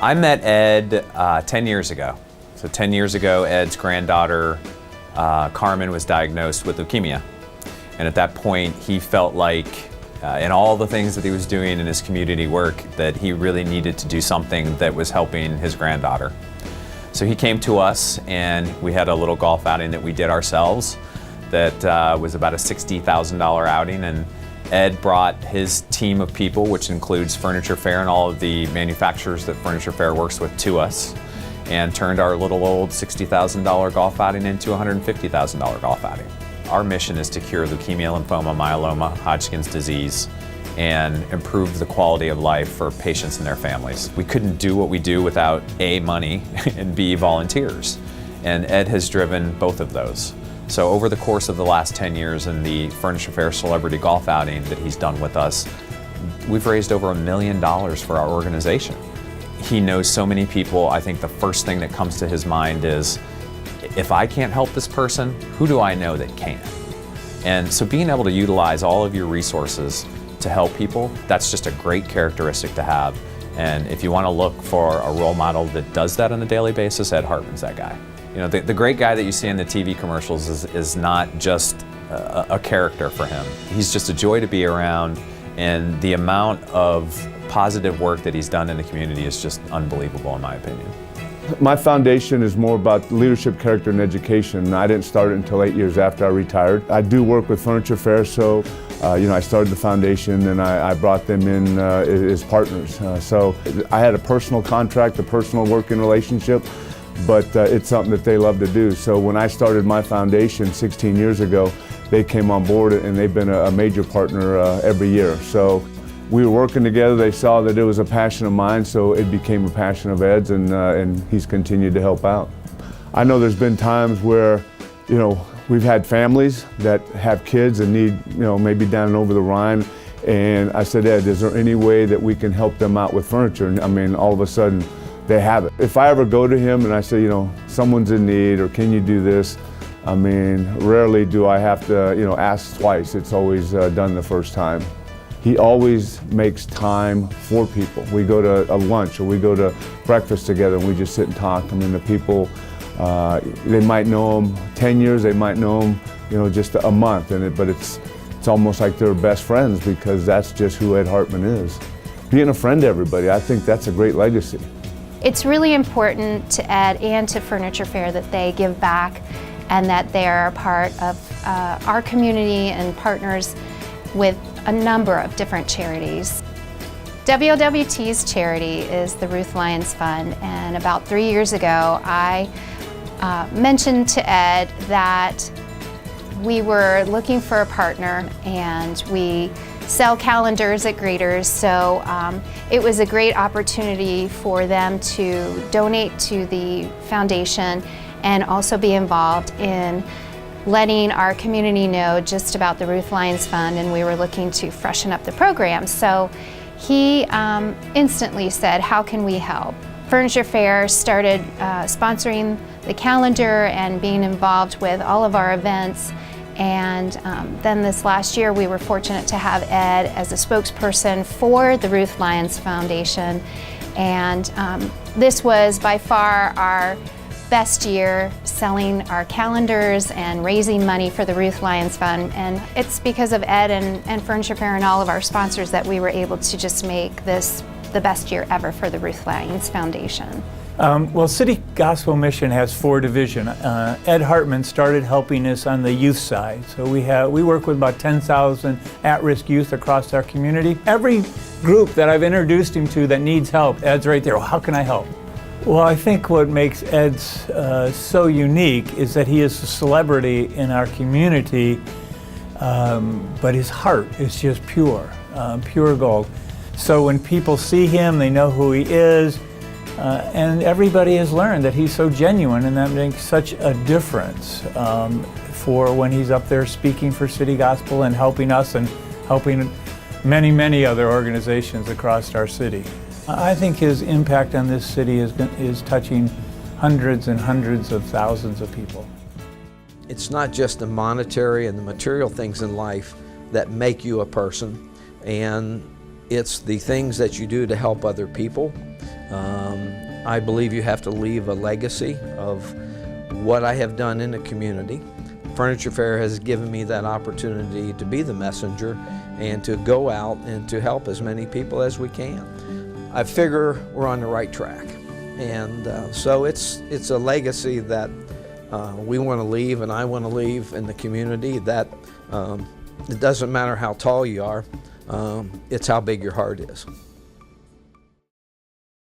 I met Ed 10 years ago. So 10 years ago, Ed's granddaughter, Carmen, was diagnosed with leukemia. And at that point, he felt like, in all the things that he was doing in his community work, that he really needed to do something that was helping his granddaughter. So he came to us, and we had a little golf outing that we did ourselves that was about a $60,000 outing. And Ed brought his team of people, which includes Furniture Fair and all of the manufacturers that Furniture Fair works with, to us, and turned our little old $60,000 golf outing into a $150,000 golf outing. Our mission is to cure leukemia, lymphoma, myeloma, Hodgkin's disease, and improve the quality of life for patients and their families. We couldn't do what we do without A, money, and B, volunteers. And Ed has driven both of those. So over the course of the last 10 years in the Furniture Fair Celebrity Golf Outing that he's done with us, we've raised over $1 million for our organization. He knows so many people. I think the first thing that comes to his mind is, if I can't help this person, who do I know that can? And so being able to utilize all of your resources to help people, that's just a great characteristic to have. And if you want to look for a role model that does that on a daily basis, Ed Hartman's that guy. You know, the great guy that you see in the TV commercials is not just a character for him. He's just a joy to be around, and the amount of positive work that he's done in the community is just unbelievable, in my opinion. My foundation is more about leadership, character, and education. I didn't start it until 8 years after I retired. I do work with Furniture Fair, so I started the foundation and I brought them in as partners. So I had a personal contract, a personal working relationship, but it's something that they love to do. So when I started my foundation 16 years ago, they came on board and they've been a major partner every year. So we were working together. They saw that it was a passion of mine, so it became a passion of Ed's, and he's continued to help out. I know there's been times where, we've had families that have kids and need, maybe down and over the Rhine, and I said, Ed, is there any way that we can help them out with furniture? And I mean, all of a sudden, they have it. If I ever go to him and I say, someone's in need, or can you do this? I mean, rarely do I have to, ask twice. It's always done the first time. He always makes time for people. We go to a lunch or we go to breakfast together and we just sit and talk. I mean, the people, they might know him 10 years, they might know him, just a month, but it's almost like they're best friends, because that's just who Ed Hartman is. Being a friend to everybody, I think that's a great legacy. It's really important to Ed and to Furniture Fair that they give back and that they are a part of our community and partners with a number of different charities. WLWT's charity is the Ruth Lyons Fund, and about 3 years ago I mentioned to Ed that we were looking for a partner, and we sell calendars at Greeters, so it was a great opportunity for them to donate to the foundation and also be involved in letting our community know just about the Ruth Lyons Fund, and we were looking to freshen up the program. So he instantly said, how can we help? Furniture Fair started sponsoring the calendar and being involved with all of our events, and then this last year we were fortunate to have Ed as a spokesperson for the Ruth Lyons Foundation, and this was by far our best year selling our calendars and raising money for the Ruth Lyons Fund. And it's because of Ed and Furniture Fair and all of our sponsors that we were able to just make this the best year ever for the Ruth Lyons Foundation. Well, City Gospel Mission has 4 divisions. Ed Hartman started helping us on the youth side. So we work with about 10,000 at-risk youth across our community. Every group that I've introduced him to that needs help, Ed's right there. Well, how can I help? Well, I think what makes Ed so unique is that he is a celebrity in our community, but his heart is just pure gold. So when people see him, they know who he is, and everybody has learned that he's so genuine, and that makes such a difference for when he's up there speaking for City Gospel and helping us and helping many, many other organizations across our city. I think his impact on this city is touching hundreds and hundreds of thousands of people. It's not just the monetary and the material things in life that make you a person, and it's the things that you do to help other people. I believe you have to leave a legacy of what I have done in the community. Furniture Fair has given me that opportunity to be the messenger and to go out and to help as many people as we can. I figure we're on the right track, and so it's a legacy that we want to leave, and I want to leave in the community, that it doesn't matter how tall you are, it's how big your heart is.